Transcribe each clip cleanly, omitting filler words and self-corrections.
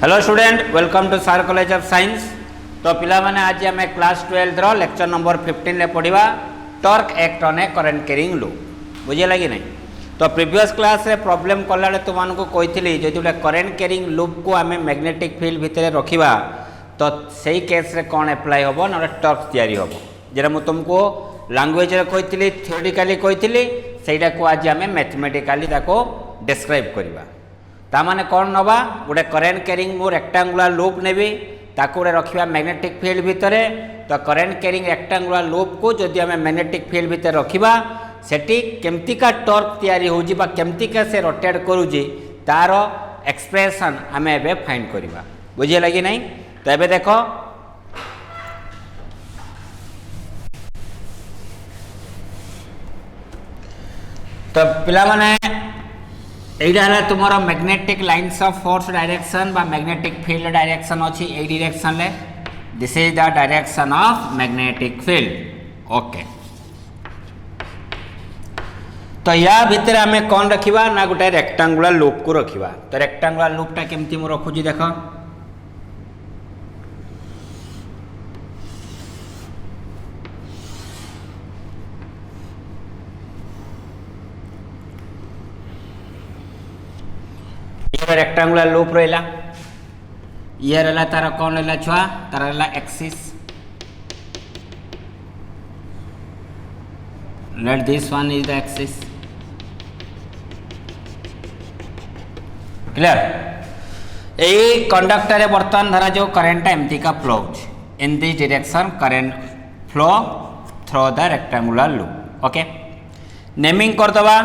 Hello student, welcome to सार college of science. तो पिला माने आज आम क्लास 12 रो लेक्चर नंबर 15 ले पढ़ा torque act on A current carrying loop. बुझे लगी नहीं? तो प्रीवियस क्लास रे प्रॉब्लम कला तुमको कही जो करंट कैरिंग लूप को आम मैग्नेटिक फील्ड भितर रखा तो सही केस रे कौन एप्लाई हम ना टॉर्क तैयारी हम जेटा मुझे तुमको लैंग्वेज रे कही थियोरिटिकली कही सेटा को आज आम मैथमेटिकली डिस्क्राइब करवा। तामाने कौन नवा गोटे करेन्ट कैरिंग मु रेक्टांगुलर लूप नेबी ताको रखा मैग्नेटिक फील्ड भितर। तो करेन्ट कैरिंग रेक्टांगुलर लूप को जदि आम मैग्नेटिक फील्ड भितर रखा सेठी केमतिका टॉर्क तैयारी होउजी बा केमतिका से रोटेट करूजी तार एक्सप्रेशन आम एबे फाइंड करवा। बुझे लगी नहीं? तो एबे देखो तो पिला माने एटा है तुमर magnetic lines of force direction बा मैग्नेटिक फील्ड डायरेक्शन अच्छी ए डायरेक्शन ले this is the direction of magnetic field. Okay, तो या भितर आम कौन रखा ना गोटे रेक्टांगुलर लूप को रखा। तो रेक्टांगुलर लूपटा केमती मु रखुची देख रेक्टांगुलर लूप रहा ये रहा तार कौन रहा छुआ तार रहा axis. Let this one is the axis. Clear? यही कंडक्टर बर्तमान धरा जो करेंट एमती का flow in this direction current flow through the rectangular loop. Okay, naming करदबा।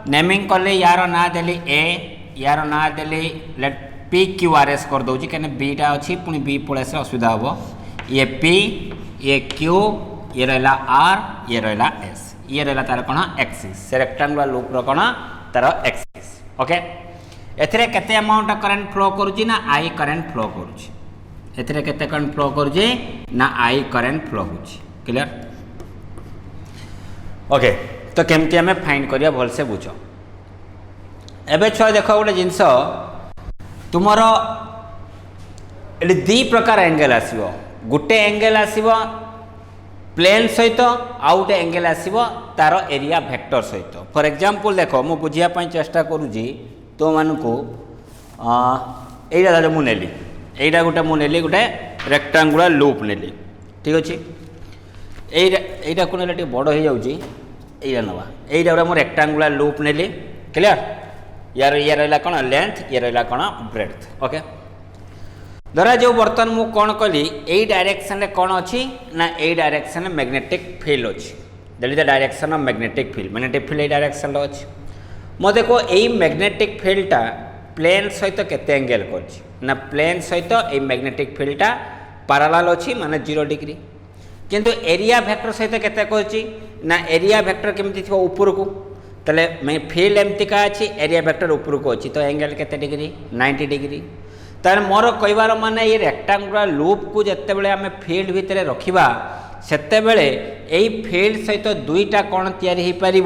नेमिंग कले यार ना देली ए यार ना देली let P Q R S कर दूची कहीं बीटा अच्छी पुणी बी पड़े से असुविधा हम। ये पी ये क्यू ये रहा आर ये रहा एस ये रहा तार कौन एक्सिस से रेक्टांगुलर लूप रो कौन तार एक्सिस। ओके, एथिरे केते अमाउंट करंट फ्लो करूची ना आई करंट फ्लो करूची। एथिरे केते करंट फ्लो करूची ना आई करंट फ्लो होची। क्लियर? ओके, तो केमती आमे फाइंड करिया भल से बुझ। एबे छुआ देख गोटे जिनस तुमर ये दी प्रकार एंगल आसो। गोटे एंगल आसो प्लेन सहित आउ गोटे एंगल आसो तार एरिया वेक्टर सहित। फॉर एग्जांपल देख मु बुझिया चेष्टा करूँ तो मानू यहीटा मुझे नेली यहीटा गोटे मुझे गोटे रेक्टांगुलर लूप नेली। ठीक अच्छे यहीटा को ने बड़ हो जाऊँगी यहीटा नवा यहीटा गोटे मुझे रेक्टांगुलर लूप नेली। क्लियर? यार ये रहा कौन लेंथ ये रहा कौन ब्रेड्थ। ओके, धरा जो बर्तन मु कौन कली यही डायरेक्शन रे कौन अच्छी ना यही डायरेक्शन में मैग्नेटिक फील्ड अच्छी। That is the direction of magnetic field. Magnetic field यही डायरेक्शन रे अच्छी। मो देखो यही मैग्नेटिक फील्डटा प्लेन सहित केते एंगल करछि ना प्लेन सहित यही मैग्नेटिक फील्डटा पैरेलल अच्छी माने 0 डिग्री। किंतु एरिया वेक्टर सहित केते करछि ना एरिया वेक्टर केमति थिबो ऊपर को तले मैं फील्ड एमती का अच्छी एरिया वेक्टर ऊपर को अच्छी तो एंगल केते डिग्री 90 डिग्री। तार मोर कहबार माने ये रेक्टांगुलर लूप को जिते बड़े आम फील्ड भितर रखा सेते बेले यही फील्ड सहित दुईटा कौन तैयारी हो पार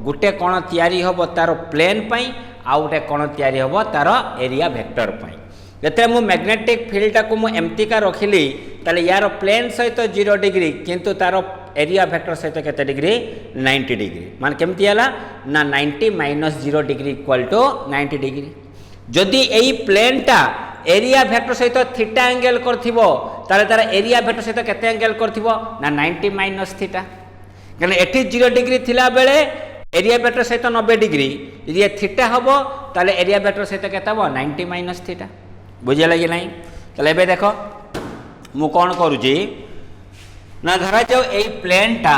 गोटे कौन तैयारी हम तार प्लेन पाई आउ गोटे कौन तैयारी हम तार एरिया वेक्टर पाई। जते मु मैग्नेटिक फील्डटा को मु एमती का रखिली ताले यार प्लेन सहित 0 डिग्री किंतु तार एरिया वेक्टर सहित केते डिग्री 90 डिग्री। मान केमती हला ना 90 minus 0 degree equal to 90 degree. जदि यही प्लेनटा एरिया वेक्टर सहित थीटा एंगल करथिबो ताले तार एरिया वेक्टर सहित केते एंगल करथिबो ना 90 माइनस थीटा। कारण एठी 0 डिग्री थिला बेले एरिया वेक्टर सहित 90 डिग्री यदि ये थीटा हबो ताले एरिया वेक्टर सहित केते हबो 90 माइनस थीटा। बुझे लगी नहीं? ताले एबे देखो मु कोन करूची ना धरा जाओ यही प्लेनटा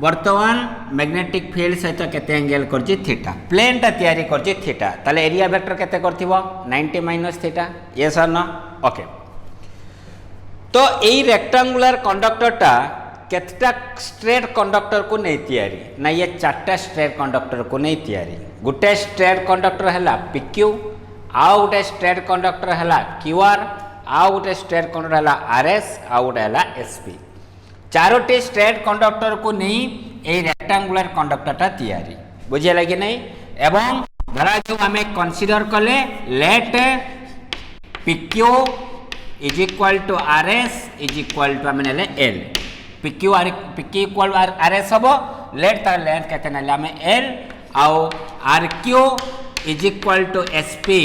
बर्तमान मैग्नेटिक फील्ड सहित केते एंगल करछि थीटा प्लेनटा तैयारी करछि थीटा ताले एरिया वेक्टर केते करथिबो 90 माइनस थीटा। यस और नो? ओके, तो यही रेक्टांगुलर कंडक्टरटा केतटा स्ट्रेट कंडक्टर को नहीं तैयारी ना ये 4टा स्ट्रेट कंडक्टर को नहीं तैयारी। गोटे स्ट्रेट कंडक्टर है PQ आउ गोटे स्ट्रेट कंडक्टर है QR आउ गोटे स्ट्रेट कंडक्टर है RS आउ गोटे है SP। चारोटी स्ट्रेट कंडक्टर को नहीं यही रेक्टांगुलर कंडक्टरटा तैयारी। बुझे लगे नहीं? एवं धरा जो आम कनसीडर कले let PQ is equal to RS is equal to आम ना L PQ इक्वल RS हम लेट तार लेंथ केते ना आम L आउ RQ is equal to SP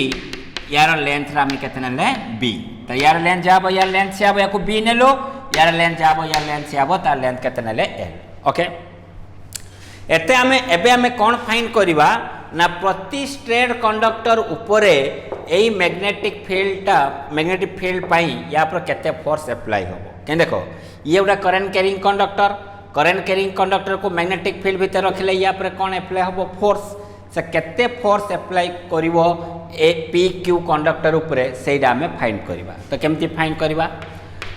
यार लेंथ आम केते ना B तो यार लेंथ जाब यार लेंथ से आब या B नेलो यार लेंथ जाब यार लेंथ से आब तार लेंथ केते ना L ओके एते आमे एबे आमे कोन फाइंड करबा ना प्रति स्ट्रेट कंडक्टर उपरे एई मैग्नेटिक फील्ड पाई या पर केते फोर्स अप्लाई होबो के देखो ये उडा करंट कैरिंग कंडक्टर को मैग्नेटिक फील्ड भीतर रखले या पर कोन अप्लाई होबो फोर्स से केते फोर्स अप्लाई करिवो ए PQ कंडक्टर उपरे सेडा आमे फाइंड करबा तो केमती फाइंड करबा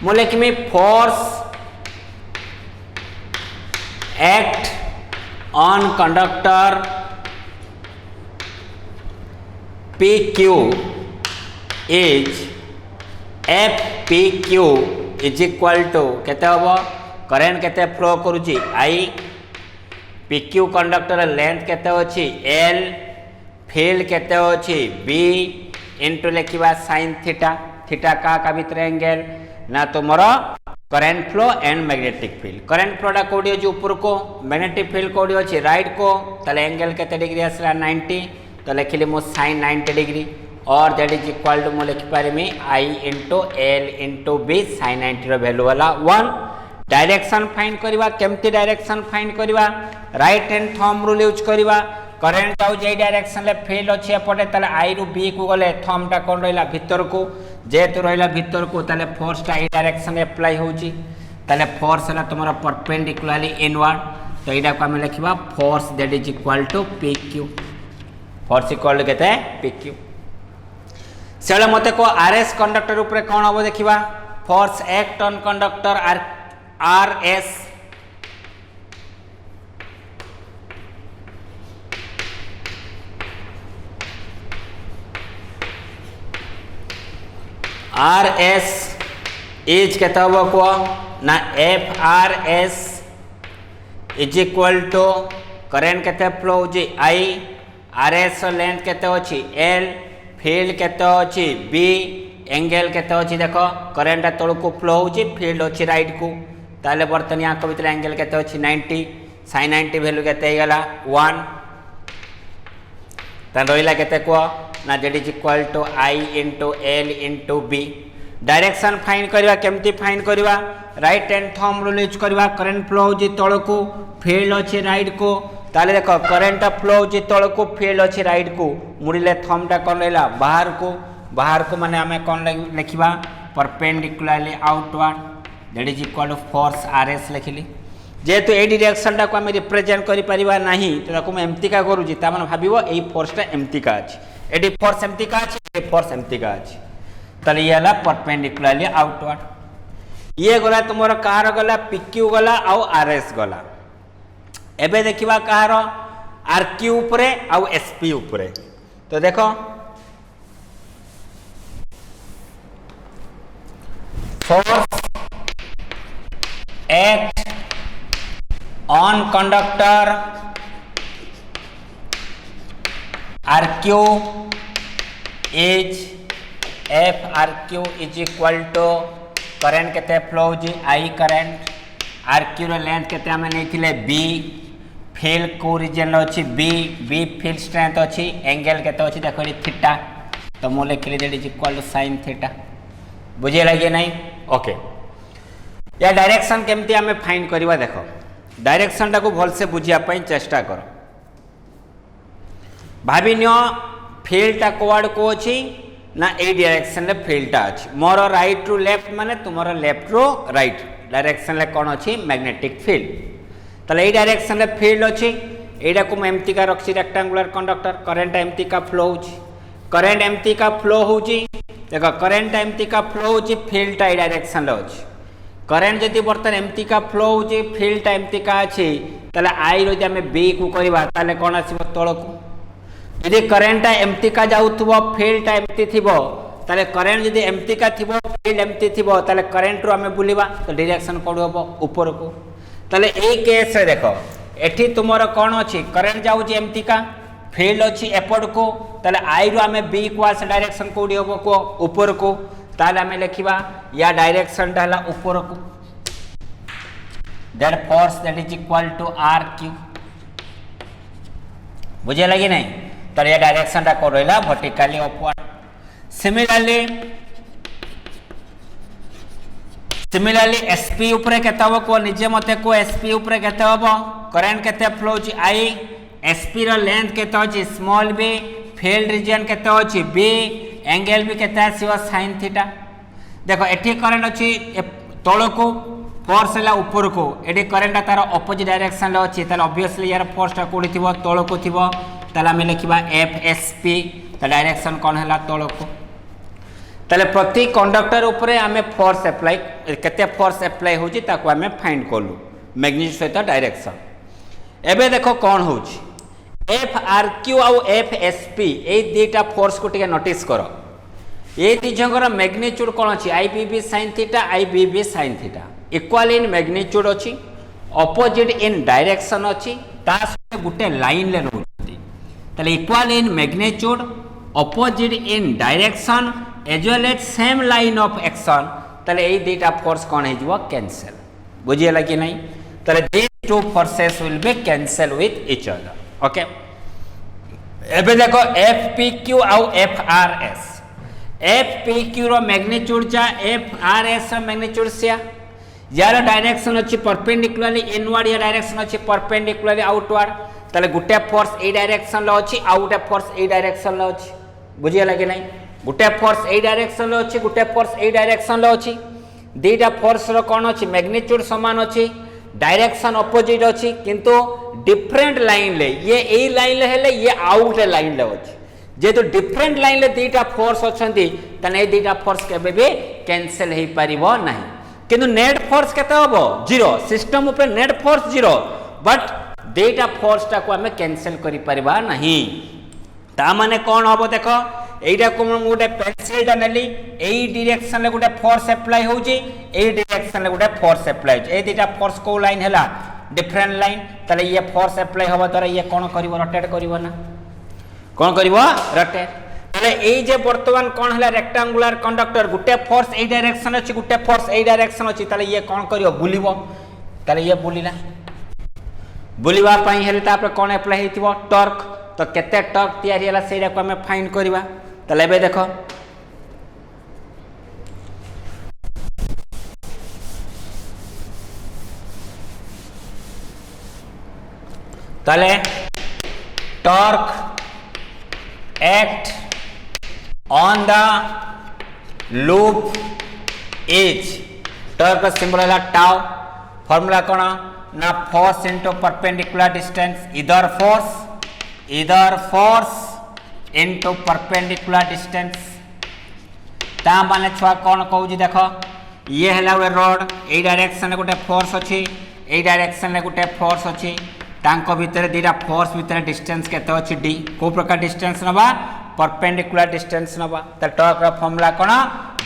मोले कि में force act on conductor PQ is FPQ is equal to केते होबो करंट केते फ्लो करूची I PQ कंडक्टर लेंथ केते अछि L फील्ड केते अछि B इनटू लिखिबा sin थीटा का भीतर एंगल ना तुमरो current flow and magnetic field current फ्लोटा कोडी अछि ऊपर को मैग्नेटिक फील्ड कोडी अछि राइट को तले एंगल केते डिग्री आसला 90 तो लिखिले मो sin 90 डिग्री और दैट इज इक्वल टू मो लिखि पारिमी I into L into B sin 90 रो वैल्यू वाला 1 डायरेक्शन फाइंड करबा केमती डायरेक्शन फाइंड करबा right hand thumb rule use करबा करंट जाउ जे डायरेक्शन ले फील्ड अछि एपटे तले I रु B को गले थंब टा कोन रहला भीतर को जेतु रहला भीतर को तले फोर्स टा I डायरेक्शन में अप्लाई होउची तले फोर्स हला तुम्हारा परपेंडिकुलरली इनवर्ड तो एडा को हम लिखिबा force that is equal to PQ force equal to केते PQ सेले मते को RS कंडक्टर ऊपर कोन होबो देखिबा force act on conductor RS RS is केते होबो को ना FRS is equal to current केते फ्लो होची I RS लेंथ केते होची L फील्ड केते होची B एंगल केते होची देखो करंट तळ को फ्लो होची फील्ड होची राइट को ताले बर्तन या को भीतर एंगल केते होची 90 sin 90 वैल्यू केते गेला 1 तन रोइला केते को ना that is equal to I into L into B direction find करबा केमती फाइंड करबा right hand thumb rule use करबा करंट फ्लो होची तळ को फील्ड होची राइट को ताले देखो करंट फ्लो होची तळ को फील्ड होची राइट को मुड़िले थंब टा कोन रहला बाहर को माने हमें कोन लिखिबा perpendicularly outward that is equal to force RS लिखिली जेतु ए डायरेक्शन टा को हम रिप्रेजेंट करि परिबा नाही तो ताको हम एम्ति का करूची ता माने भाबिबो एई फोर्स टा एम्ति का अछि एडी फोर्स एम्ति का अछि ए फोर्स एम्ति का अछि तले ये हला परपेंडिकुलरली आउटवर्ड ये गला तुमरो कार गला PQ गला आउ RS गला एबे देखिबा कार RQ ऊपरे आउ SP ऊपरे तो देखो force act on conductor RQ is FRQ is equal to current केते फ्लो होची I करंट RQ रो लेंथ केते हमें नै थिले B फील्ड को रीजन अछि B फील्ड स्ट्रेंथ अछि एंगल केते अछि देखो थीटा तो मो लिखले that is equal to sin थीटा बुझे लागे नै ओके या डायरेक्शन केमती हमें फाइंड करबा देखो डायरेक्शन टा को भल से बुझिया पई चेष्टा करो भाबिनियो फील्ड टा कोवाड को अछि ना ए डायरेक्शन ले फील्ड टा अछि मोर राइट टू लेफ्ट माने तुमरो लेफ्ट रो राइट डायरेक्शन ले कोन अछि मैग्नेटिक फील्ड तले ए डायरेक्शन ले फील्ड अछि एडा को एम्ति का रखछि रेक्टेंगुलर कंडक्टर करंट एम्ति का फ्लो होछि करंट एम्ति का फ्लो होछि देखो करंट एम्ति का फ्लो होछि फील्ड टा ए डायरेक्शन ले अछि करंट जदि बर्तन एम्ति का फ्लो होछि फील्ड टा एम्ति का अछि तले I रो जे हम B को करबा तले कोन आसीबो तळ को यदि करंट एम्ति का जाउथबो फील्ड एम्ति थिबो ताले करंट यदि एम्ति का थिबो फील्ड एम्ति थिबो ताले करंट रो हमें बुलिबा तो डायरेक्शन कोड होबो ऊपर को ताले ए केस रे देखो एठी तुमरो कोन अछि करंट जाउची एम्ति का फील्ड अच्छी एपट को ताले आई रो आमे बी को आस डायरेक्शन कोडी होबो को ऊपर को ताले आमे लिखिबा या डायरेक्शन टा हला ऊपर को that force that is equal to R Q बुझे लगी नहीं ताले या डायरेक्शन टा को रहला वर्टिकली अपवर्ड सिमिलरली एसपी ऊपर केते हो को निजे मते को एसपी ऊपर केते हो करंट केते फ्लो छि आई एसपी रो लेंथ केते अछि स्मॉल बी फील्ड रीजन केते अछि बी एंगल भी केते आसीबो sin थीटा देखो एठी करंट अछि तळ को फोर्स हला ऊपर को एठी करंट तार ऑपोजिट डायरेक्शन ले अछि ताले ऑब्वियसली यार फोर्स ता कोडी थिबो तळ को थिबो ताले हम लिखिबा एफएसपी ता डायरेक्शन कोन हला तळ को ताले प्रति कंडक्टर ऊपर आमे फोर्स अप्लाई केते फोर्स अप्लाई होची ताको आमे फाइंड करलु मैग्नीट्यूड सहित डायरेक्शन एबे देखो कोन होची एफ आर क्यू आउ एफ एस पी ए दुटा फोर्स को टिके नोटिस करो ए दिजंगर मैग्नीट्यूड कोन अछि I B B sin theta I B B sin theta equal in magnitude अछि ऑपोजिट इन डायरेक्शन अछि ता सहित गुटे लाइन ले रहउती ताले equal in magnitude opposite in direction as well as same line of action ताले ए दुटा फोर्स कोन हे जबो कैंसिल बुझियला कि नहीं ताले these two forces will be cancel with each other okay एबे देखो FPQ आउ FRS FPQ रो मैग्नीट्यूड जा FRS रो मैग्नीट्यूड से यार डायरेक्शन अछि परपेंडिकुलरली इनवर्ड या डायरेक्शन अछि परपेंडिकुलरली आउटवर्ड ताले गुटे फोर्स ए डायरेक्शन लो अछि आ गुटे फोर्स ए डायरेक्शन लो अछि बुझियला कि नहीं गुटे फोर्स ए डायरेक्शन लो अछि गुटे फोर्स ए डायरेक्शन लो अछि दुटा फोर्स रो कोन अछि मैग्नीट्यूड समान अछि डायरेक्शन ऑपोजिट अछि किंतु डिफरेंट लाइन ले ये ए लाइन ले हेले ये आउट लाइन ले अछि जे तो डिफरेंट लाइन ले दुटा फोर्स अछंती तने ए दुटा फोर्स केबे भी कैंसिल हे परिबो नाही किंतु नेट फोर्स केते होबो जीरो सिस्टम ऊपर नेट फोर्स जीरो बट दुटा फोर्स ता को हमें कैंसिल करि परिबा नाही ता माने कोन होबो देखो एटा को गोटे पेंसिल टा नेली एई डायरेक्शन ले गोटे फोर्स अप्लाई होउची एई डायरेक्शन ले गोटे फोर्स अप्लाई होउची ए दुटा फोर्स को लाइन हैला डिफरेंट लाइन तले ये फोर्स अप्लाई होबा द्वारा ये कोन करिवो रोटेट करिवो ना कोन करिवो रोटेट तले एई जे वर्तमान कोन हैला रेक्टेंगुलर कंडक्टर गुटे फोर्स एई डायरेक्शन अछि गुटे फोर्स एई डायरेक्शन अछि तले ये कोन करिवो बुलिवो तले ये बुलिला बुलिवा पई हेले तापर कोन अप्लाई हेतिवो टॉर्क तो केते टॉर्क तयारी हैला सेरा को हमें फाइंड करबा तले बे देखो तले torque act on the loop as torque symbol है टाउ फॉर्मूला कोन ना फोर्स इनटू परपेंडिकुलर डिस्टेंस इधर फोर्स इनटू परपेंडिकुलर डिस्टेंस ता माने छुआ कोन कहूजी देखो ये हैला वे रोड ए डायरेक्शन ले गोटे फोर्स अछि ए डायरेक्शन ले गोटे फोर्स अछि तांको भीतर दीटा फोर्स भीतर डिस्टेंस केते अछि d को प्रकार डिस्टेंस नबा परपेंडिकुलर डिस्टेंस नबा त टॉर्क रो फॉर्मूला कोन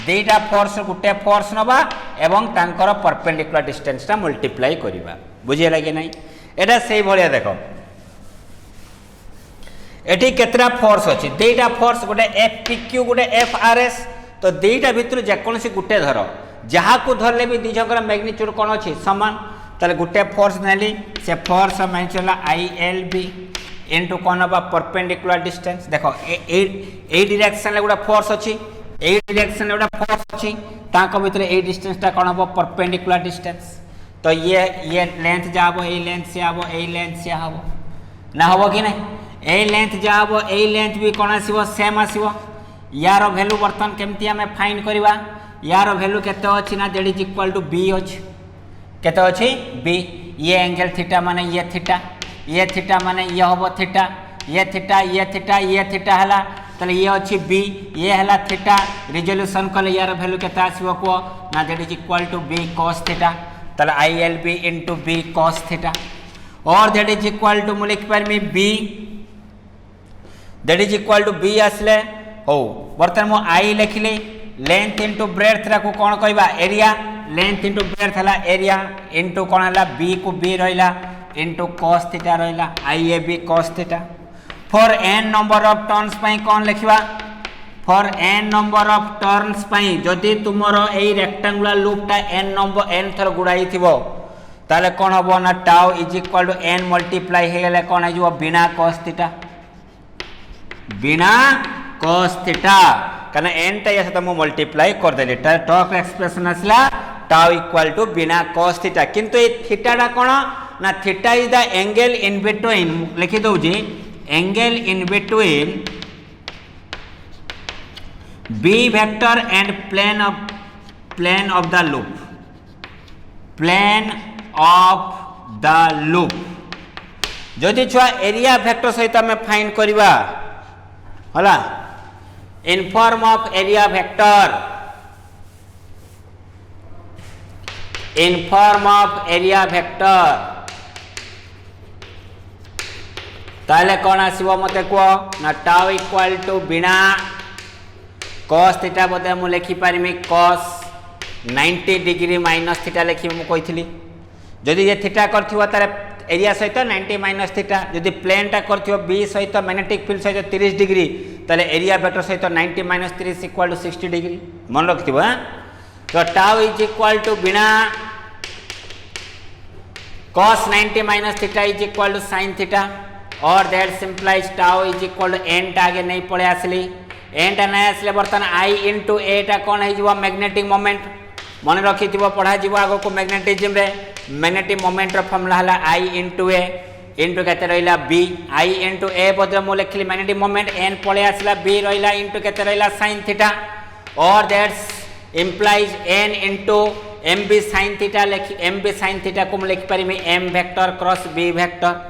दीटा फोर्स गोटे फोर्स नबा एवं तांकर परपेंडिकुलर डिस्टेंस ता मल्टीप्लाई करिबा बुझिए लागे नै एटा सेही भलिया देखो एठी केतरा फोर्स अछि दुटा फोर्स गोटे FPQ गोटे FRS तो दुटा भितर जे कोनसी गुटे धर जहा को धरले भी दिजकर मैग्नीट्यूड कोन अछि समान तले गुटे फोर्स नेली से फोर्स मान चला ILB इनटू कोन बा परपेंडिकुलर डिस्टेंस देखो ए डायरेक्शन ले गोटे फोर्स अछि ए डायरेक्शन ले गोटे फोर्स अछि ताको भितर ए डिस्टेंस ता कोन बा परपेंडिकुलर डिस्टेंस तो ये लेंथ जाबो ए लेंथ से आबो ए लेंथ से आबो ना होबो कि नहीं ए लेंथ जाबो ए लेंथ भी कोन आसीबो सेम आसीबो यार वैल्यू बर्तन केमती हमें फाइंड करबा यार वैल्यू केते अछि ना that is equal to b अछि केते अछि b ये एंगल थीटा माने ये थीटा माने ये होबो थीटा ये थीटा हला तले ये अछि b ये हला थीटा रिजोल्यूशन कले यार वैल्यू केते आसीबो को ना that is equal to b cos theta तले ILB into b cos theta और दैट इज इक्वल टू मु लिख परमी b that is equal to b आसले हो बर्तन मो i लिखली लेंथ इनटू ब्रेड्थ रा को कोन कहबा एरिया लेंथ इनटू ब्रेड्थ हला एरिया इनटू कोन हला b को b रहला इनटू cos थीटा रहला IAB cos theta for N number of turns पई कौन लिखिबा for N number of turns पई जदि तुमरो एई रेक्टेंगुलर लूपटा एन थर गुड़ाई थिबो ताले कौन हबो ना tau is equal to n multiply हे गेले कौन आइजो B N A cos theta B N A cos theta कारण एन टा या तो मल्टीप्लाई कर देली टॉर्क एक्सप्रेशन आसला tau equal to B N A cos theta किंतु ए थीटाटा कौन ना theta is the angle in between लिखि दउजी angle in between b vector and plane of the loop जदि छुआ एरिया वेक्टर सहित आम फाइंड करवा हला in form of area vector ताले कौन आसीबो मते को ना tau equal to B N A cos theta बोधे मु लिखि पारिमी cos 90 डिग्री माइनस थीटा लिखि मु कहिथिली जदि ये थीटा करथिबो तारे एरिया सहित 90 माइनस थीटा जदि प्लेनटा करथिबो b सहित मैग्नेटिक फील्ड सहित 30 डिग्री ताले एरिया वेक्टर सहित 90 माइनस 30 इक्वल टू 60 डिग्री मन रखथिबो हां तो tau is equal to B N A cos 90 minus theta is equal to sin theta और that simplifies tau is equal to n टा आगे नहीं पड़े आसली n टा नहीं आसले बर्तन I इंटू a टा कौन है मैग्नेटिक मोमेंट मन रखि पढ़ा जीव आग को मैग्नेटिज्म रे मैग्नेटिक मोमेंट फॉर्मूला हला I इंटू a इंटू केते रहिला b I इंटू a बदले मु लिखली मैग्नेटिक मोमेंट n पळे आसला b रहिला इंटू केते रहिला sin थीटा और that's implies n into mb sin theta लिखि mb sin थीटा को मु लिखि परिमी m vector cross b vector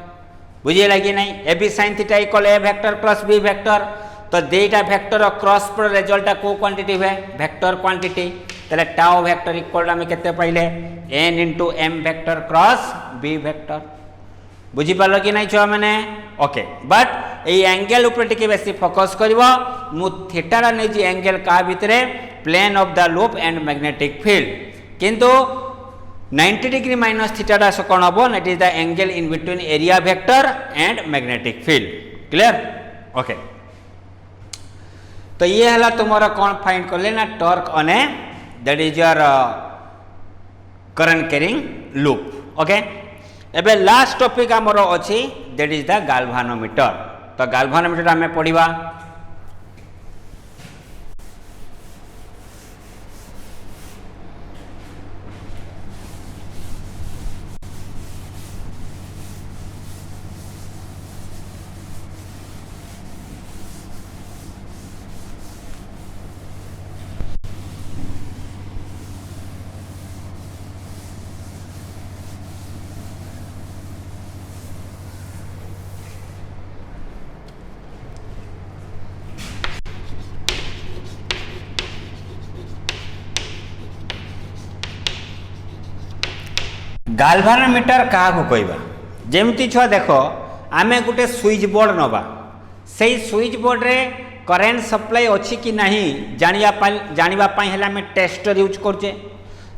बुझे लगी नहीं A B sin theta equal A vector cross B vector तो देटा वेक्टर और क्रॉस पर रिजल्ट को क्वांटिटी है वेक्टर क्वांटिटी तले टाउ वेक्टर इक्वल हमें केते पहिले n into m vector cross b vector बुझी पालो कि नहीं छुआ मैंने ओके बट ए एंगल ऊपर टिके बेसी फोकस करबो मु थीटा नै जी एंगल का भितरे plane of the loop and magnetic field किंतु 90 डिग्री माइनस थीटा कौन हम it is the angle in between area vector and magnetic field clear okay तो ये है तुम कौन फाइंड कर लेना torque on a that is your current carrying loop okay एबे लास्ट टॉपिक आमर अच्छी दैट इज द गाल्वानोमीटर तो गाल्वानोमीटर आम पढ़ा गाल्वानोमीटर क्या कहवा जमती छुआ देख आम गोटे स्विच बोर्ड नवा से स्विच बोर्ड रे करेन्ट सप्लाई अच्छी कि नहीं जानापी आम टेस्टर यूज करचे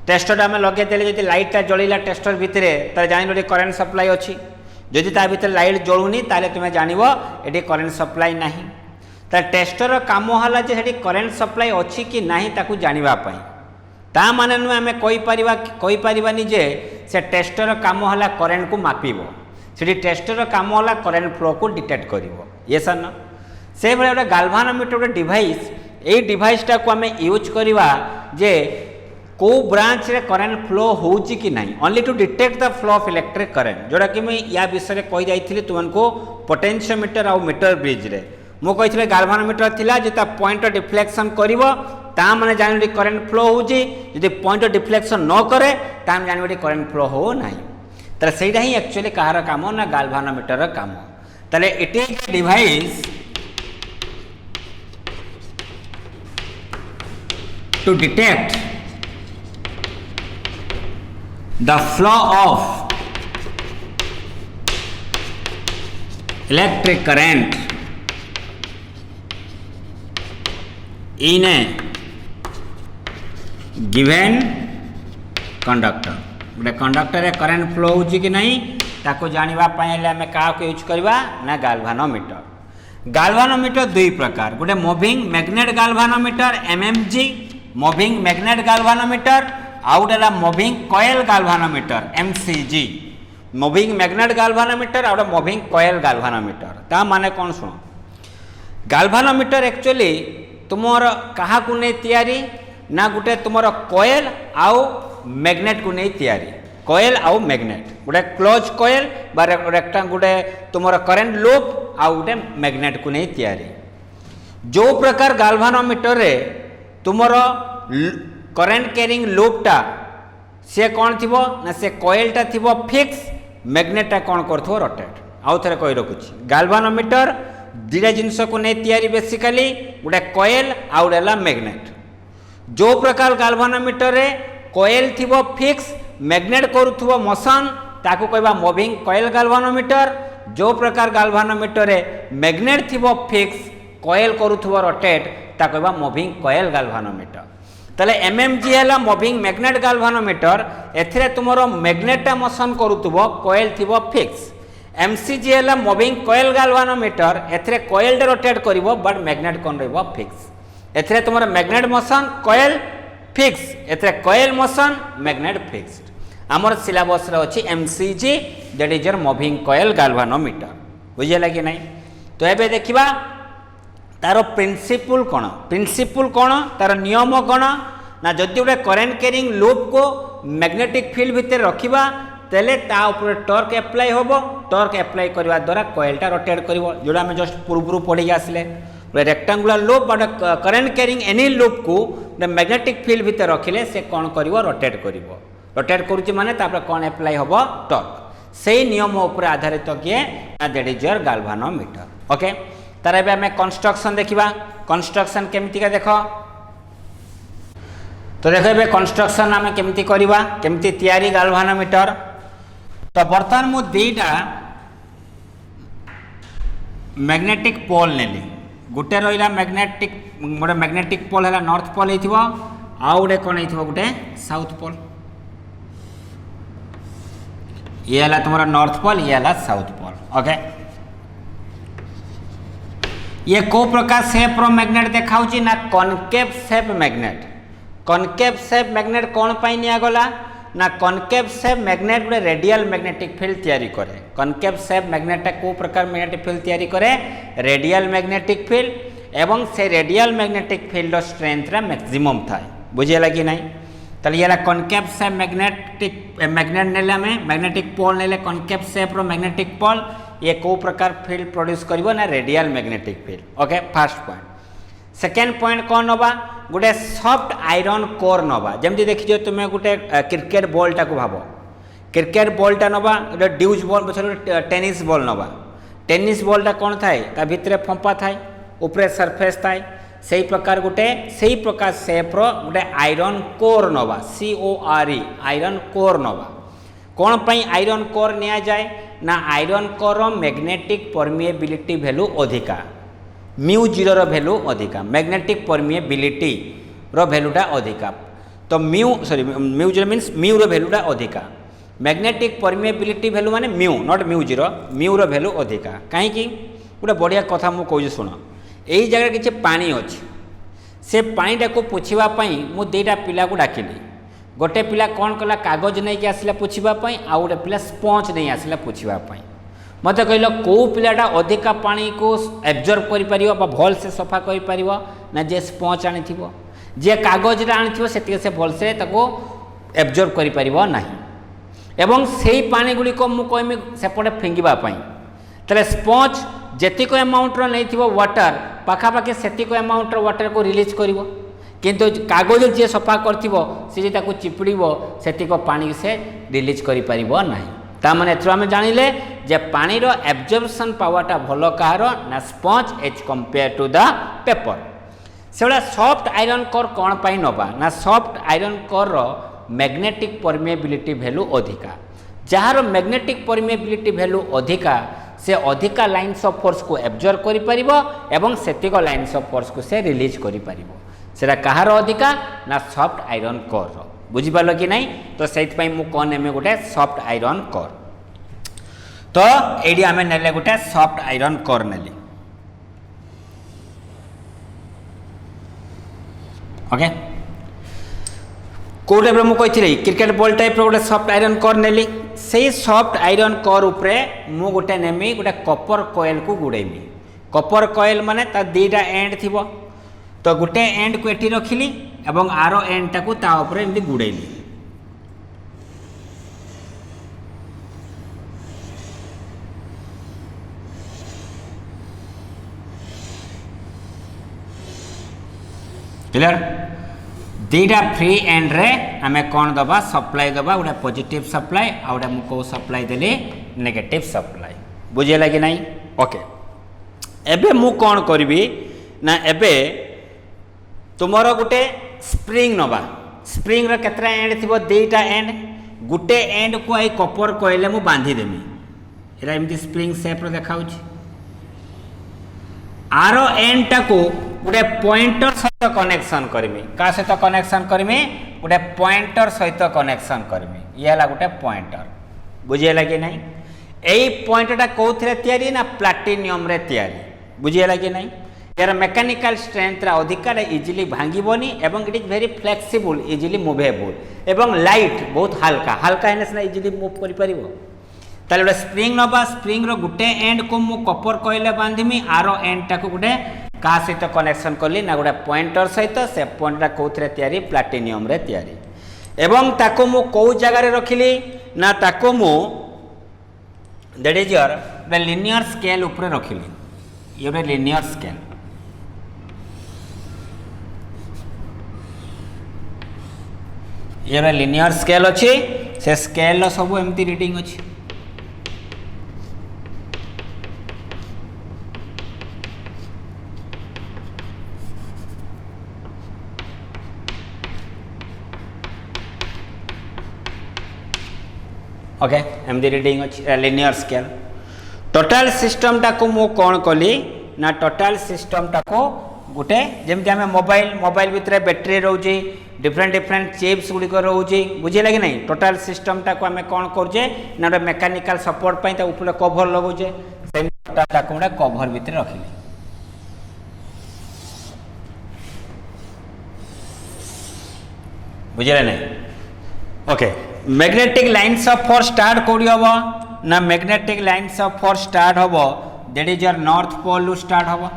टेस्टर आम लगेदेले जब लाइटा जलिला टेस्टर भितर तो जान करेन्ट सप्लाई अच्छी जदि ता भीतर लाइट जलूनी ताले तुम्हें जान ये करेन्ट सप्लाई ना तो टेस्टर काम है करेन्ट सप्लाई अच्छी कि नहीं ताकू जानापी ता माने नुहे आम कहीपरानी जे से टेस्टर काम है करेन्ट को मापिब से टेस्टर काम है करेन्ट फ्लो को डिटेक्ट कर ये सर न से भाई गोटे गाल्वानोमीटर गोटे डिवाइस ये डिवाइसटा को आम यूज करवा जे को ब्रांच रे करेन्ट फ्लो होउची कि नहीं only to detect the flow of electric current जोड़ा कि मैं या विषय कही जाइए तुमको पोटेंशियोमीटर और मीटर ब्रिज रे मु कही गाल्वानोमीटर थिला जे ता पॉइंट डिफ्लेक्शन करिवो ता माने जानि करेन्ट फ्लो होउची यदि पॉइंट डिफ्लेक्शन न करे ता हम जानि करेन्ट फ्लो हो नहीं तले सेटा ही एक्चुअली कहार काम ना गाल्वानोमीटर रा काम तले it is device to detect the flow of electric current in a given conductor गोटे कंडक्टर रे करंट फ्लो होची कि नहीं ताको जानिबा पय आमे का यूज करबा ना गाल्वानोमीटर गाल्वानोमीटर दुई प्रकार, गोटे moving magnet galvanometer MMG moving magnet galvanometer, आउ गोटे moving coil galvanometer MCG. Moving magnet galvanometer आउ मूविंग कॉइल गाल्वानोमीटर ता माने कौन सुनो, गाल्वानोमीटर एक्चुअली तुमर कहा को नहीं तैयारी ना गोटे तुमर कॉइल आउ मैग्नेट को नहीं तैयारी, कॉइल आउ मैग्नेट गोटे क्लोज कॉइल बा गोटे तुमर करेंट लूप आउ गोटे मैग्नेट को नहीं तैयारी। जो प्रकार गाल्वानोमीटर रे तुमर करेंट कैरिंग लूपटा से कौन थिबो ना से कॉइलटा थिबो फिक्स, मैग्नेटटा कौन करथो रोटेट। आउ थरे कहि रखुची गाल्वानोमीटर दुटा जिनस को नहीं तैयारी बेसिकली गोटे कॉइल आउ गोटे मैग्नेट। जो प्रकार गाल्वानोमीटर रे कॉइल थिबो फिक्स मैग्नेट करूथबो मोशन ताकू कहबा मूविंग कॉइल गाल्वानोमीटर। जो प्रकार गाल्वानोमीटर रे मैग्नेट थिबो फिक्स कॉइल करूथबो रोटेट ता कहबा मूविंग कॉइल गाल्वानोमीटर। तले एमएमजी हैला मूविंग मैग्नेट गाल्वानोमीटर, एथिरे तुमरो मैग्नेटटा मोशन करूथबो कॉइल थिबो फिक्स। एमसीजी हैला मूविंग कॉइल गाल्वानोमीटर, एथिरे कॉइल रोटेट करिवो बट मैग्नेट कोन रहइबो फिक्स। एथिरे तुमरो मैग्नेट मोशन कॉइल फिक्स, एथिरे कॉइल मोशन मैग्नेट फिक्स्ड। आमर सिलेबस रे अछि MCG that is your moving coil galvanometer. बुझिला कि नहीं? तो एबे देखिबा तार प्रिंसिपल कौन, प्रिंसिपल कौन तार नियम कौन ना जदि गोटे करेंट कैरिंग लूप को मैग्नेटिक फील्ड भितर रखिबा तेले ता ऊपर टॉर्क अप्लाई होबो, टॉर्क अप्लाई करबा द्वारा कॉइलटा रोटेट करिवो। जोडा हम जस्ट पूर्व पढ़ी आसले rectangular loop but current carrying any loop को मैग्नेटिक फील्ड भितर रखिले से कौन करिवो रोटेट करिवो। रोटेट करूची माने तापर कौन अप्लाई होबो टॉर्क। सेही नियम ऊपर आधारित किए that is your galvanometer. Okay तार एबे हमें कंस्ट्रक्शन देखिबा। कंस्ट्रक्शन केमती का देखो, तो देखो एबे कंस्ट्रक्शन आम केमती करबा, केमती तैयारी गाल्वानोमीटर। तो बर्तमान मु दुईटा मैग्नेटिक पोल नेली, गोटे रहा मैग्नेटिक गोटे मैग्नेटिक पोल है नॉर्थ पोल होइथिबो, आउ गोटे कौन होइथिबो गोटे साउथ पोल। ये है तुम्हारा नॉर्थ पोल, ये है साउथ पोल। ओके ये को प्रकार शेप रो मैग्नेट देखाउची ना concave shape magnet. Concave shape magnet कौन पाई निया गला ना कॉनकेव शेप मैग्नेट गोटे रेडियल मैग्नेटिक फील्ड तैयारी करे। कॉनकेव शेप मैग्नेट को प्रकार मैग्नेटिक फील्ड तैयारी करे, रेडियल मैग्नेटिक फील्ड, एवं से रेडियल मैग्नेटिक फील्ड स्ट्रेंथ रा मैक्सिमम थाए। बुझेला कि नहीं? तले ये कॉनकेव शेप मैग्नेटिक मैग्नेट नेले में मैग्नेटिक पोल नेले कॉनकेव शेप रो मैग्नेटिक पोल, ये को प्रकार फील्ड प्रोड्यूस करिवो ना radial magnetic field. Okay first point. Second point कौन नबा गोटे सॉफ्ट आयरन कोर नबा। जमती देखियो तुम्हें गोटे क्रिकेट बॉलटा को भाव, क्रिकेट बॉलटा नबा गोटे ड्यूज बॉल टेनिस बॉल नबा। टेनिस बॉलटा कौन थाए ता भितरे फंपा थाए, ऊपर सरफेस थाए, सही प्रकार गोटे सही प्रकार शेप रो गोटे आयरन कोर नबा, CORE आयरन कोर नबा। कौन पाई आयरन कोर निया जाए ना iron core magnetic permeability value अधिका, μ0 रो वैल्यू अधिका, मैग्नेटिक परमिएबिलिटी रो वैल्यूटा अधिका। तो μ0 मीन्स म्यू रो वैल्यूटा अधिका, मैग्नेटिक परमिएबिलिटी वैल्यू माने म्यू नॉट μ0, म्यू रो वैल्यू अधिका। कहीं गोटे बढ़िया कथा मु कहूँ शुण, यही जगह किसी पानी अच्छे से पानीटा को पोछवाई मु दुईटा पिला को डाकिली। गोटे पिला कौन कला कागज नहीं कि आसला पोछवाई, आउ गोटे पिला स्पंज नहीं आसला पोछवाई। मत कहल कौ पिलाटा अधिका पानी को एब्जर्व कर भल से सफा कर ना जे स्पंज आनी जे कागज आनी से भल से एब्जर्व कर ना एवं से पानी गुड़िक मुझे सेपटे फिंगापी तेरे स्पंज जेतिक एमाउंटर नहीं वाटर पाखापाखि सेतिक एमाउंटर वाटर को रिलीज कर किंतु कागज जी सफा कर चिपुड़ से पानी से रिलीज कर ना। ताने आम जानिले जे पानी रो एब्जर्प्शन पावरटा भल कहार ना sponge as compare to the paper. से सॉफ्ट आयरन कोर कौन पाई नबा ना सॉफ्ट आयरन कोर रो मैग्नेटिक परमिएबिलिटी वैल्यू अधिका, जार मैग्नेटिक परमिएबिलिटी वैल्यू अधिका से अधिका लाइन्स ऑफ फोर्स को एब्जर्व करि परिबो एवं सेतिक लाइन्स ऑफ फोर्स को से रिलीज करि परिबो। सेरा कहार अधिका ना सॉफ्ट आयरन कोर रो। बुझी पालो कि नहीं? तो सेइथपई मु कोन नेमे गोटे सॉफ्ट आयरन कोर। तो एडी आमे नेले गोटे सॉफ्ट आयरन कोर नेली। ओके कौ टाइप मुझे क्रिकेट बॉल टाइप गोटे सफ्ट आयरन कोर नेली से सफ्ट आयरन कोर उपरे मु गोटे नेमी गोटे कपर कॉइल को गुड़ेमी कपर कॉइल माने ता दीटा एंड थिबो तो गोटे एंड को एठी रखिली एवं आरो एंड टाकू ता उपरे एमती गुड़ेली क्लियर दीटा फ्री एंड रे आमे कौन दबा सप्लाई दबा गोटे पॉजिटिव सप्लाई आ गोटे मु को सप्लाई देली नेगेटिव सप्लाई बुझेला कि नहीं ओके एबे मु कौन करबी ना एबे तुमरो गोटे स्प्रिंग नबा स्प्रिंग रे केतरा एंड थिबो दीटा एंड गोटे एंड को आई कपर कोइले मु बांधी देमी एरा एमती स्प्रिंग शेप रो देखाउची आरो एंड टाको गोटे पॉइंटर सहित कनेक्शन करमी का सहित कनेक्शन करमी गोटे पॉइंटर सहित कनेक्शन करमी ये है गोटे पॉइंटर बुझेला कि नहीं यही पॉइंटरटा कौन तैयारी ना प्लाटिनियम रे तैयारी बुझेला कि नहीं यार मेकानिकल स्ट्रेंथ अधिक इजिली भांगीबनी एवं it is very flexible easily movable एवं लाइट बहुत हल्का हल्का है ना इजिली मुव कर पारिबो ताले गोटे स्प्रिंग नबा स्प्रिंग रो गोटे एंड को मु कपर कॉइल बांधीमी आरो एंड टाको गोटे का सहित कनेक्शन कली ना गोटे पॉइंटर सहित से पॉइंटटा कौन तैयारी प्लाटिनियम रे तैयारी एवं ताको मु कौ जगार रखिली ना ताको मु that is your the linear scale ऊपर रखिली ये गोटे लिनियर स्केल ये लिनियर स्केल अच्छी से स्केल सब एमती रीडिंग अच्छी ओके एमती रीडिंग अच्छी लिनियर स्केल टोटाल सिस्टम टाको मु कौन कली ना टोटाल सिस्टम टाको गोटे जमती आम मोबाइल मोबाइल भितर बैटेरी रोचे डिफरेंट डिफरेंट चिप्स गुड़िक रोचे बुझेगा कि नहीं टोटाल सिस्टम टाको आम कौन करुचे ना गोटे मेकानिकल सपोर्ट पाई ऊपर कभर लगौचे टाको गोटे कभर भितर रखिली बुझे नहीं okay magnetic lines of force start कोडी हबो ना magnetic lines of force start हबो that is your north pole start हबो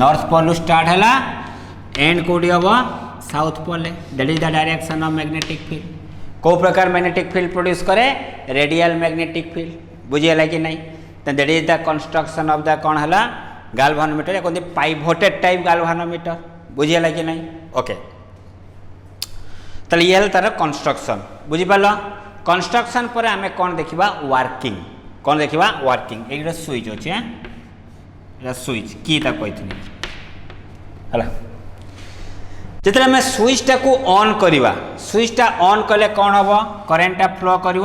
नॉर्थ पोल स्टार्ट हैला एंड कोडी हबो south pole that is the direction of magnetic field को प्रकार मैग्नेटिक फील्ड प्रोड्यूस करे रेडियल मैग्नेटिक फील्ड बुझियला कि नहीं तो that is the construction of the कौन हैला गाल्वानोमीटर या कहते पाइवोटेड टाइप गाल्वानोमीटर बुझीगला कि नहीं ओके ताले ये तार कंस्ट्रक्शन बुझीपाल कंस्ट्रक्शन पर आम कौन देखा वर्किंग कौन देखा वर्किंग एक स्विच अच्छे स्विच की कही है जिते आम स्विचटा को ऑन करवा स्विचटा ऑन कले कौन हम करेन्टा फ्लो कर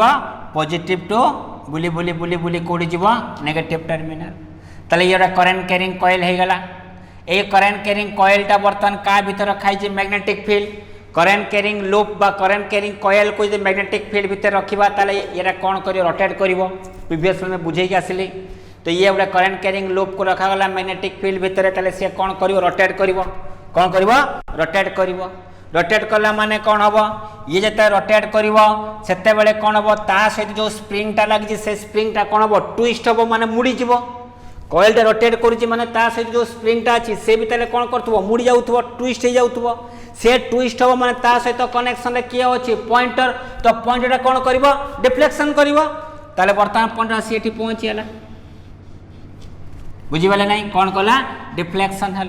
पॉजिटिव टू बुली बुली बुली बुली कौटी जीव नेगेटिव टर्मिनल ताले ये करेन्ट कैरिंग कॉइल हो गला ये करेन्ट कैरिंग कॉइलटा बर्तमान का भीतर रखाई magnetic field current carrying loop बा करेन्ट कैरिंग कॉइल को जो मैग्नेटिक फील्ड भीतर रखा ताले ये कौन कर रोटेट कर प्रीवियस में बुझे आसिली तो ये गोटे करेन्ट कैरिंग लूप को रखागला मैग्नेटिक फील्ड भीतर ताले सी कौन कर रोटेट कर कौन कर रोटेट कर रोटेट कला माने कौन हम ये जिते रोटेट कर से कौन हम ता सहित जो स्प्रिंगटा लगी से स्प्रिंगटा कौन हम ट्विस्ट हम माने मुड़ीज कॉइलटा रोटेट करुच्ची माने ता सहित जो स्प्रिंगटा अच्छी से भी ताले कौन कर मुड़ी जाऊ ट्विस्ट हो जाऊ से ट्विस्ट हम माने ता सहित कनेक्शन किए अच्छी पॉइंटर तो पॉइंटर कौन कर डिफ्लेक्शन कर बर्तमान पॉइंटर सी एटी पहुँचीगला बुझीपारे ना कौन कला डिफ्लेक्शन है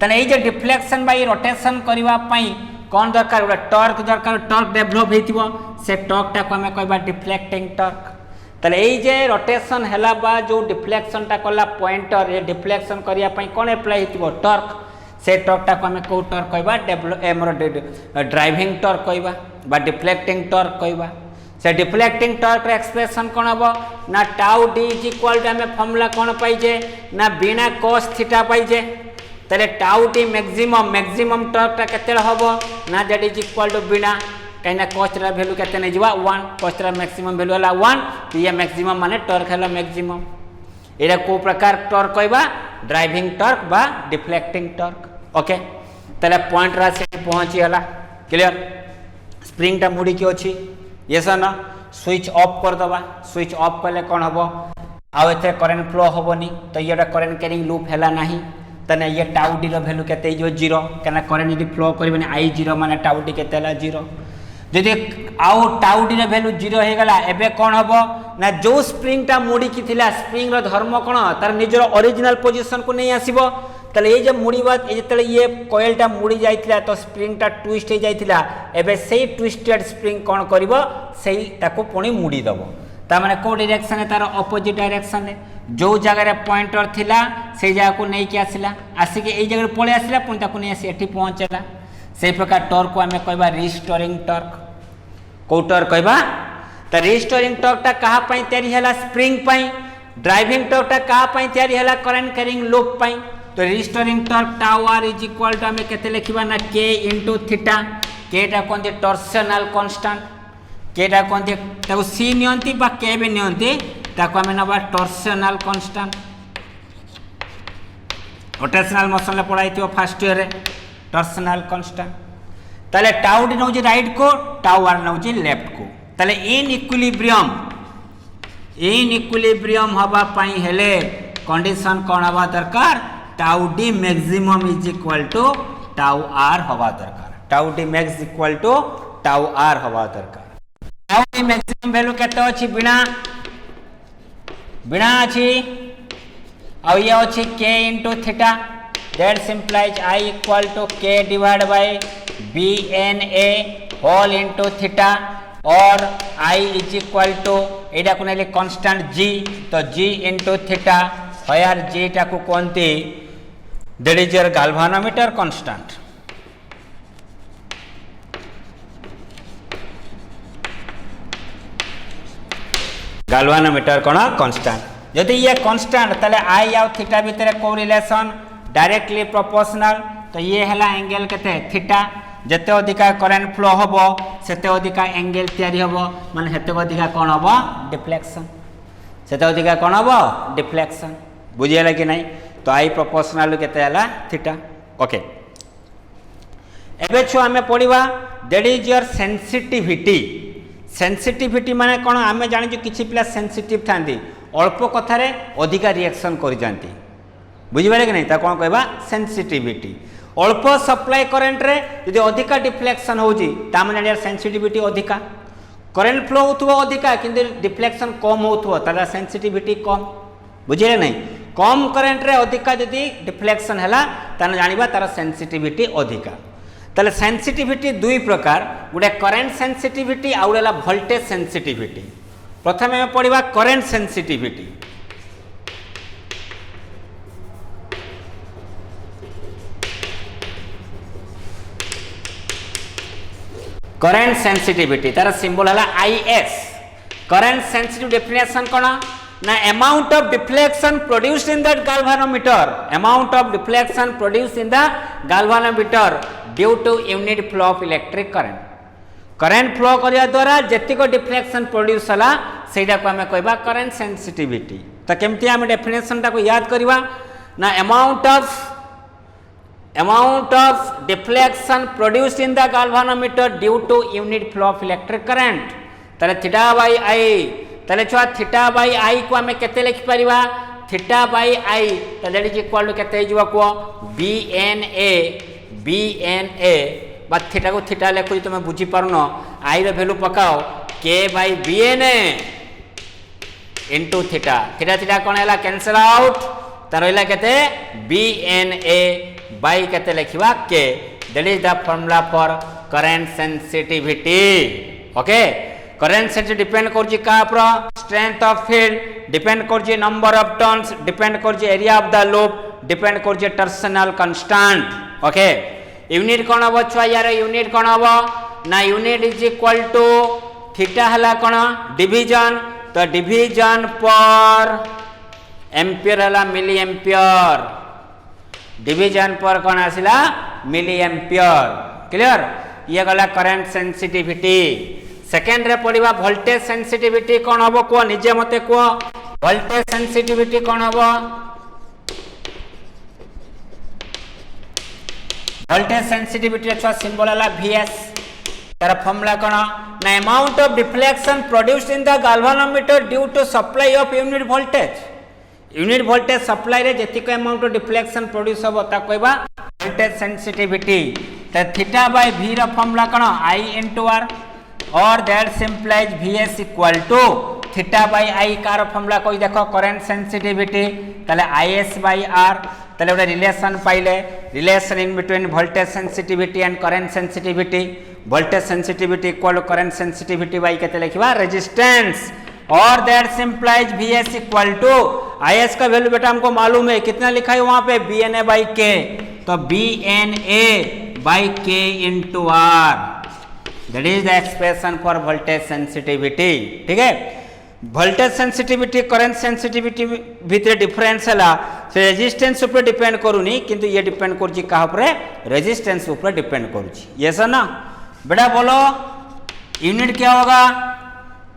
ताले ये डिफ्लेक्शन बाई रोटेशन करने कौन दरकार गोटे टर्क दरकार टर्क डेभलप हो से टर्कटा को आम कह डिफ्लेक्टिंग टर्क ताले ये रोटेशन है बा जो डिफ्लेक्शनटा कला पॉइंटर ये डिफ्लेक्शन करने कौन एप्लाई हो टर्क से टर्कटा को आम कौ टर्क कहवा डेभलप ड्राइविंग टर्क कहवा डिफ्लेक्टिंग टर्क कहवा से डिफ्लेक्टिंग टर्क एक्सप्रेशन कौन हम ना tau D is equal to आम फर्मुला कौन पाइजे ना बिना कॉस थीटा पाइजे ताले टाउ टी मैक्सिमम मैक्सिमम टर्कटा केते हम ना दैट इज इक्वाल टू बिना कहीं कॉस्टर भैल्यू के 1 कॉस्टर मैक्सिमम भैल्यू है 1 तो ये मैक्सिमम माने टर्क है मैक्सिमम एटा को प्रकार टॉर्क कहबा ड्राइविंग टॉर्क बा डिफ्लेक्टिंग टॉर्क ओके तले पॉइंट रा से पहुंची हला क्लियर स्प्रिंग टा मुड़ी के अछि यस ना स्विच ऑफ कर दबा स्विच ऑफ कले कोन हबो आ एथे करंट फ्लो हबोनी तो येटा करंट कैरिंग लूप हैला नाही तने ये टाउ डी रो वैल्यू केते जो 0 कना करंट यदि फ्लो करबनी आई 0 माने टाउ डी केते ला 0 जदि आउ टाउ डी रो वैल्यू 0 हे गला एबे कोन हबो ना जो स्प्रिंग टा मुड़ी की थिला स्प्रिंग रो धर्म कोन तार निजर ओरिजिनल पोजीशन को नहीं आसीबो तले ये जे मुड़ी बात ए जतले ये कॉइल टा मुड़ी जाइतिला तो स्प्रिंग टा ट्विस्ट हे जाइतिला एबे सेही ट्विस्टेड स्प्रिंग कोन करबो सेही ताको पुणी मुड़ी दबो ता माने को डायरेक्शन है तार ऑपोजिट डायरेक्शन है जो जगह रे पॉइंटर थिला से जगह को नहीं के आसिला आसी के ए जगह पळे आसिला पुणी ताको नहीं आसी एठी पहुंचला सेही प्रकार टॉर्क को हमें कहबा रिस्टोरिंग टॉर्क को टॉर्क कहबा त रिस्टोरिंग टॉर्क टा कहा पई तयारी हला स्प्रिंग पई ड्राइविंग टॉर्क टा कहा पई तयारी हला करंट कैरिंग लूप पई तो restoring torque tau R is equal to हमें केते लिखिबा ना k * थीटा k टा कोन दे टॉर्सनल कांस्टेंट k टा कोन दे ताको c नियंती बा k बे नियंती ताको हमें नबा टॉर्सनल कांस्टेंट रोटेशनल मोशन ले पढ़ाई थियो फर्स्ट ईयर रे टॉर्सनल कांस्टेंट तले टाउ डी नउजी राइट को टाउ आर नउजी लेफ्ट को तले इन इक्विलिब्रियम हवा पई हेले कंडीशन कोन हवा दरकार tau D maximum is equal to tau R हवा दरकार tau D max equal to tau R हवा दरकार टाउ डी मैक्सिमम वैल्यू केते अछि बिना अछि आ ये अछि k * theta that implies I equal to k divide by bna whole into theta और I इज इक्वल टू एडा को नेले कांस्टेंट g तो g * थीटा where g टा को कोनती that is your galvanometer constant galvanometer कोन कांस्टेंट यदि ये कांस्टेंट तले I और थीटा भीतर को रिलेशन डायरेक्टली प्रोपोर्शनल तो ये हला एंगल केते थीटा जते अधिका करंट फ्लो हबो सेते अधिका एंगल तयारी हबो माने हेते अधिका कोन हबो डिफ्लेक्शन सेते अधिका कोन हबो डिफ्लेक्शन बुझियला कि नहीं तो आई प्रोपोर्शनल केते हला थीटा ओके एबे छु हमें पढिबा दैट इज योर सेंसिटिविटी माने कोन हमें जानि जो किछि पिला सेंसिटिव थांदी अल्प कथा रे अधिका रिएक्शन करि जानती बुझिबारे कि नहीं ता कोन कहबा सेंसिटिविटी अल्प सप्लाई करंट रे यदि अधिका डिफ्लेक्शन होजी ता माने यार सेंसिटिविटी अधिका करंट फ्लो होतबो अधिका किंतु डिफ्लेक्शन कम होतबो ताला सेंसिटिविटी कम बुझिले नहीं कम करंट रे अधिका यदि डिफ्लेक्शन हैला ताने जानिबा तार सेंसिटिविटी अधिका ताले सेंसिटिविटी दुई प्रकार गुडे करंट सेंसिटिविटी आ उडेला वोल्टेज सेंसिटिविटी प्रथमे हम पढिबा करंट सेंसिटिविटी करंट सेंसिटिविटी तार सिंबल हला IS करंट सेंसिटिव डेफिनेशन कोन ना amount of deflection produced in that galvanometer due to unit flow of electric current flow करिया द्वारा जति को डिफ्लेक्शन प्रोड्यूस हला सेटा को हमें कहबा करंट सेंसिटिविटी तो केमती हम डेफिनेशन टा को याद करबा ना amount of deflection produced in the galvanometer due to unit flow of electric current तले थीटा बाय I तले छुआ थीटा बाय I को हमें केते लिखि परिबा थीटा बाय I तो दैट इज इक्वल टू केते हिजबा को BNA बा थीटा को थीटा लेखु तुम बुझी पारनो I रो वैल्यू पकाओ K by BNA into theta theta theta कोन हैला कैंसिल आउट त रहला केते BNA बाय केते लिखिबा K that is the formula for current sensitivity okay current sensitivity depend करजी का पर स्ट्रेंथ ऑफ फील्ड डिपेंड करजी नंबर ऑफ टर्न्स डिपेंड करजी area of the loop depend करजी टॉर्सनल कांस्टेंट ओके यूनिट कोन हबो छुआ यार यूनिट कोन हबो ना unit is equal to theta हला कोन डिवीजन तो डिवीजन पर एम्पियर हला मिली एम्पियर डिवीजन पर कोन आसिला मिली एम्पियर क्लियर ये गला करंट सेंसिटिविटी सेकेंड रे पड़िबा वोल्टेज सेंसिटिविटी कोन हबो को निजे मते को वोल्टेज सेंसिटिविटी कौन हम वोल्टेज सेंसिटिविटी छुआ सिंबल है Vs तार फॉर्मूला कौन ना amount of deflection produced in the galvanometer due to supply of unit voltage supply रे जेतिक अमाउंट ऑफ डिफ्लेक्शन प्रोड्यूस होबो ता कहबा वोल्टेज सेंसिटिविटी त थीटा बाय v रो फॉर्मूला कौन I into r और that implies Vs equal to theta by I कार फॉर्मूला कोई देखो करंट सेंसिटिविटी ताले Is बाय r ताले ओटा रिलेशन पाइले relation in between voltage sensitivity and current sensitivity voltage sensitivity equal current sensitivity by केते लिखबा रेजिस्टेंस और that implies Vs equal to Is का वैल्यू बेटा हमको मालूम है कितना लिखा है वहां पे Bna बाई k तो Bna by k into r that is the expression for voltage sensitivity ठीक है वोल्टेज सेंसिटिविटी करंट सेंसिटिविटी भितर डिफरेंस है से रेजिस्टेंस ऊपर डिपेंड करूनी किंतु ये डिपेंड करुच्ची कहा ऊपर रेजिस्टेंस ऊपर डिपेंड करुच्ची ये सर ना बेटा बोलो यूनिट क्या होगा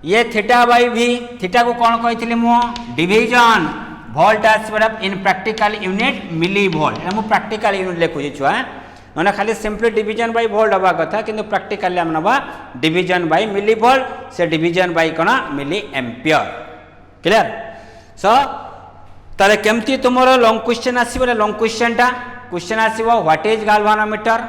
ये थीटा बाई v थीटा को कौन कही मु डिवीजन वोल्ट आसपे in practical unit millivolt मु प्रैक्टिकल यूनिट लिखुची छुआ मैंने खाली सिंपली डिवीजन बाई वोल्ट हवा कथा किंतु प्रैक्टिकली हम नवा डिवीजन बाई मिली वोल्ट से डिवीजन बाई कौन मिली एम्पियर क्लियर सो ताले केमती तुमरो लॉन्ग क्वेश्चन आसीबो लॉन्ग क्वेश्चन आसीबो what is galvanometer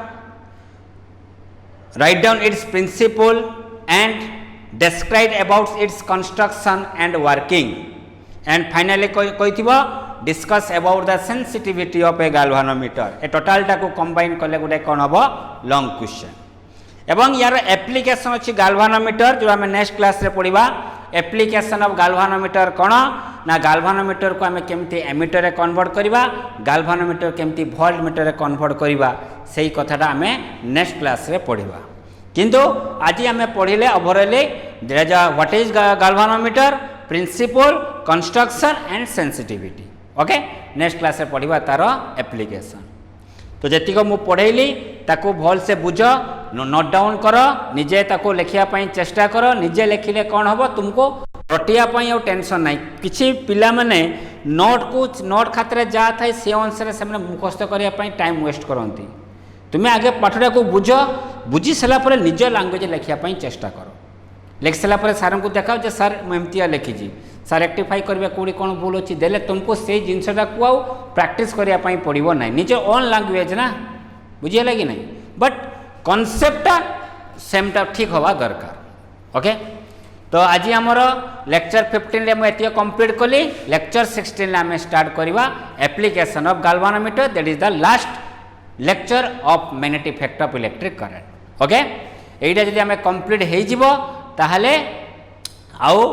write down its principle and describe about its construction and working and finally कोई थी discuss about the sensitivity of a galvanometer A total टा को combine करले गोटे कोन हबो लॉन्ग क्वेश्चन एवं यार एप्लीकेशन अछि गाल्वानोमीटर जो हमें नेक्स्ट क्लास रे पढिबा एप्लीकेशन ऑफ गाल्वानोमीटर कोन ना गाल्वानोमीटर को हमें केमती एमीटर रे कन्वर्ट करबा गाल्वानोमीटर केमती वोल्ट मीटर रे कन्वर्ट करबा सेही कथाटा हमें नेक्स्ट क्लास रे पढिबा किंतु आज आम पढ़ले ओवरऑली what is galvanometer principle construction and sensitivity okay next class रे पढ़िबा तार एप्लीकेशन तो जेतिक मु पढ़ेली ताको भल से बुझ नोट डाउन कर निजे ताको लिखिया पई चेष्टा कर निजे लिखिले कौन हबो तुमको रटिया पई और टेंशन नहीं किछि पिला माने नोट खातिर जा थाए से अनुसार से मुखस्त करिया पई टाइम वेस्ट करंती तुम्हें आगे पाठटा को बुझी सारापर निज लांगुएज लिखापी चेष्टा कर लिखि सारापर सार को देखाओ जे सार मुझे लिखी सार रेक्टिफाई करेंगे कौटी कौन भूल अच्छी देले तुमको से जिनसा को आउ प्रैक्टिस करने पड़ो ना निज ओन लांगुएज ना बुझीगला कि नहीं बट कॉन्सेप्टटा सेमटा ठीक हवा दरकार ओके तो आज आमर लेक्चर 15 मुझे कंप्लीट कली लेक्चर 16 आम स्टार्ट करवा application of galvanometer that is the last lecture of magnetic effect of electric current okay एटा जदि हमें कंप्लीट हो जिवो ताहले आउ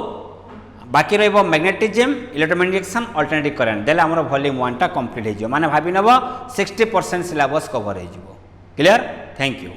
बाकी रहिबो मैग्नेटिज्म इलेक्ट्रोमैग्नेटिज्म अल्टरनेटिव करंट देले हमर वॉल्यूम 1 टा कंप्लीट हो जिवो माने भाबी नबो 60% सिलेबस कवर हो जिवो क्लियर थैंक यू।